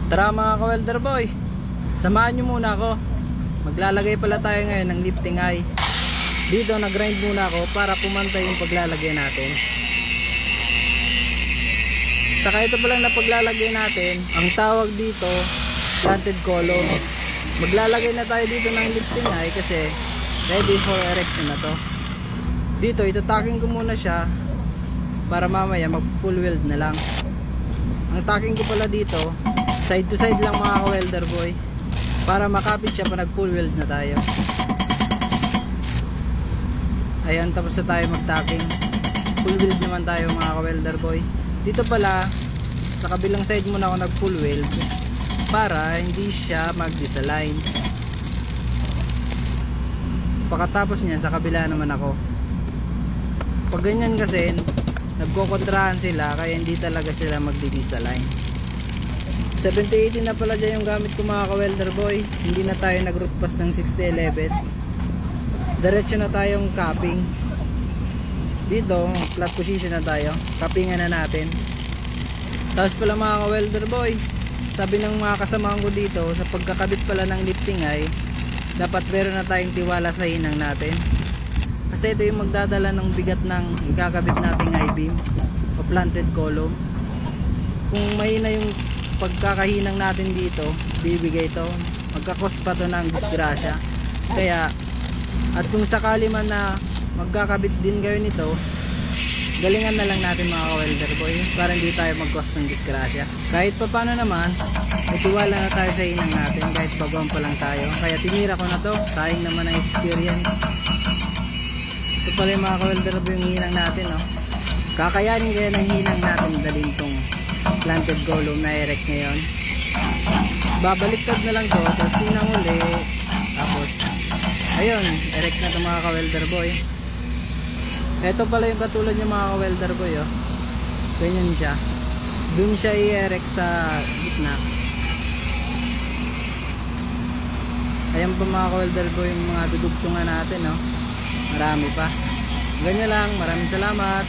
Tara mga ka-welder boy, samahan nyo muna ako. Maglalagay pala tayo ngayon ng lifting eye. Dito nag-grind muna ako para pumantay yung paglalagay natin. Saka ito palang na paglalagay natin, ang tawag dito planted column. Maglalagay na tayo dito ng lifting eye kasi ready for erection na to. Dito itataking ko muna siya para mamaya mag full weld na lang. Ang taking ko pala dito side to side lang mga ka-welder boy, para makapit siya pa nag full weld na tayo. Ayan, tapos na tayo mag-tacking. Full weld naman tayo mga ka-welder boy. Dito pala sa kabilang side muna ako nag full weld para hindi siya mag-disalign. Pagkatapos niyan sa kabila naman ako. Pag ganyan kasi nagkokontrahan sila kaya hindi talaga sila magdi-disalign. 7080 na pala dyan yung gamit ko mga ka-welder boy. Hindi na tayo nag-root pass ng 6011. Diretso na tayong capping. Dito flat position na tayo. Cappingan na natin. Tapos pala mga ka-welder boy, sabi ng mga kasamahan ko dito, sa pagkakabit pala ng lifting eye, dapat meron na tayong tiwala sa hinang natin. Kasi ito yung magdadala ng bigat ng ikakabit nating I-beam o planted column. Kung mahina yung pagkakahinang natin dito, bibigay ito, magkakos pa to ng disgrasya. Kaya at kung sakali man na magkakabit din kayo nito, galingan na lang natin mga ka-welder boy para hindi tayo mag-cause ng disgrasya. Kahit pa paano naman, may tiwala na tayo sa hinang natin kahit bagong pa lang tayo. Kaya tinira ko na to, sayang naman ang experience. Ito pala yung mga ka-welder boy yung hinang natin, no? Kakayanin kaya ng hinang natin dalhin tong planted column na erect ngayon. Babaliktad na lang to, tapos hinang uli, tapos ayun, erect na to mga ka-welder boy. Ito pala yung katulad niya mga ka-welder boy, oh. Ganyan siya. Doon siya i-erect sa gitna. Ayan pa mga ka-welder boy yung mga dudugtungan natin, oh. Marami pa. Ganyan lang, maraming salamat.